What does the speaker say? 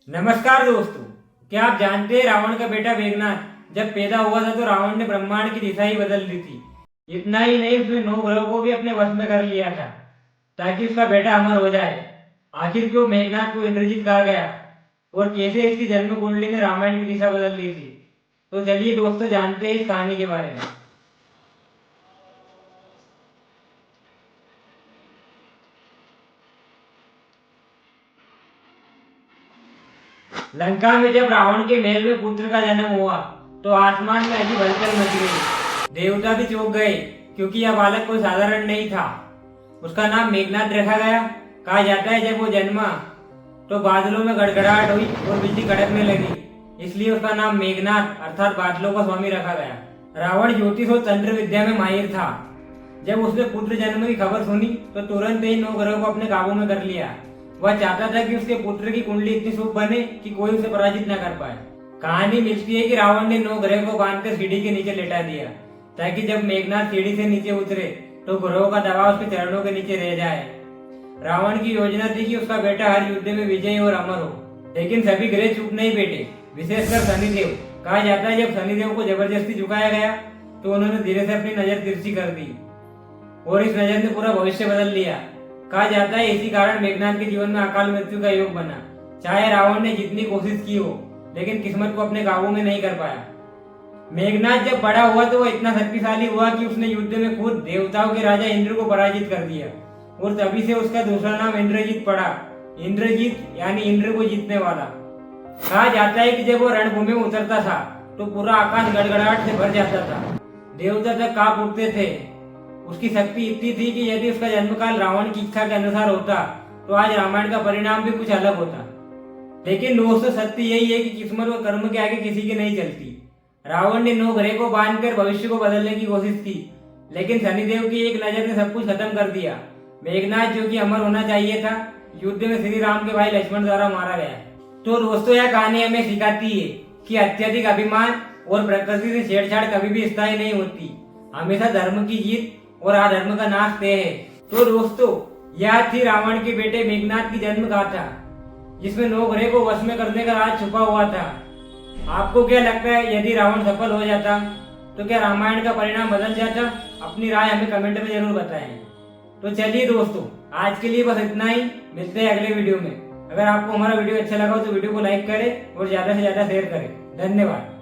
नमस्कार दोस्तों। क्या आप जानते हैं रावण का बेटा मेघनाथ जब पैदा हुआ था तो रावण ने ब्रह्मांड की दिशा ही बदल दी थी। इतना ही नहीं, उसने 9 ग्रहों को भी अपने वश में कर लिया था ताकि उसका बेटा अमर हो जाए। आखिर क्यों मेघनाथ को इंद्रजीत कहा गया और कैसे इसकी जन्म कुंडली ने रामायण की दिशा बदल दी थी, तो चलिए दोस्तों जानते हैं इस कहानी के बारे में। लंका में जब रावण के महल में पुत्र का जन्म हुआ तो आसमान में अजीब हलचल मच गई। देवता भी चौंक गए क्योंकि यह बालक कोई साधारण नहीं था। उसका नाम मेघनाथ रखा गया। कहा जाता है जब वो जन्मा तो बादलों में गड़गड़ाहट हुई और बिजली कड़कने लगी, इसलिए उसका नाम मेघनाथ अर्थात बादलों का स्वामी रखा गया। रावण ज्योतिष और तंत्र विद्या में माहिर था। जब उसने पुत्र जन्म की खबर सुनी तो तुरंत ही 9 ग्रहों को अपने काबू में कर लिया। वह चाहता था कि उसके पुत्र की कुंडली इतनी शुभ बने कि कोई उसे पराजित न कर पाए। कहानी मिलती है कि रावण ने 9 ग्रह को बांधकर सीढ़ी के नीचे लेटा दिया ताकि जब मेघनाथ सीढ़ी से नीचे उतरे तो ग्रहों का दबाव उसके चरणों के नीचे रह जाए। रावण की योजना थी कि उसका बेटा हर युद्ध में विजयी और अमर हो, लेकिन सभी ग्रह चुप नहीं बैठे, विशेषकर शनिदेव। कहा जाता है जब शनिदेव को जबरदस्ती झुकाया गया तो उन्होंने धीरे से अपनी नजर तिरछी कर दी और इस नजर ने पूरा भविष्य बदल लिया। कहा जाता है इसी कारण मेघनाथ के जीवन में अकाल मृत्यु का योग बना। चाहे रावण ने जितनी कोशिश की हो, लेकिन किस्मत को अपने काबू में नहीं कर पाया। मेघनाथ जब बड़ा हुआ तो वह इतना शक्तिशाली हुआ कि उसने युद्ध में खुद देवताओं के राजा इंद्र को पराजित कर दिया और तभी से उसका दूसरा नाम इंद्रजीत पड़ा। इंद्रजीत यानी इंद्र को जीतने वाला। कहा जाता है कि जब वो रणभूमि में उतरता था तो पूरा आकाश गड़गड़ाहट से भर जाता था, देवता तक कांप उठते थे। उसकी शक्ति इतनी थी कि यदि उसका जन्मकाल रावण की इच्छा के अनुसार होता तो आज रामायण का परिणाम भी कुछ अलग होता। लेकिन दोस्तों सत्य यही है कि किस्मत और कर्म के आगे किसी की नहीं चलती। रावण ने 9 ग्रह को बांधकर भविष्य को बदलने की कोशिश की, लेकिन शनिदेव की एक नजर ने सब कुछ खत्म कर दिया। मेघनाथ जो कि अमर होना चाहिए था, युद्ध में श्री राम के भाई लक्ष्मण द्वारा मारा गया। तो दोस्तों यह कहानी हमें सिखाती है कि अत्यधिक अभिमान और प्रकृति से छेड़छाड़ कभी भी स्थायी नहीं होती। हमेशा धर्म की जीत और अधर्म का नाश तय है। तो दोस्तों यह थी रावण के बेटे मेघनाथ की जन्म गाथा, जिसमें 9 ग्रह को वश में करने का राज छुपा हुआ था। आपको क्या लगता है, यदि रावण सफल हो जाता तो क्या रामायण का परिणाम बदल जाता? अपनी राय हमें कमेंट में जरूर बताएं। तो चलिए दोस्तों आज के लिए बस इतना ही, मिलते हैं अगले वीडियो में। अगर आपको हमारा वीडियो अच्छा लगा हो तो वीडियो को लाइक करें और ज्यादा से ज्यादा शेयर करें। धन्यवाद।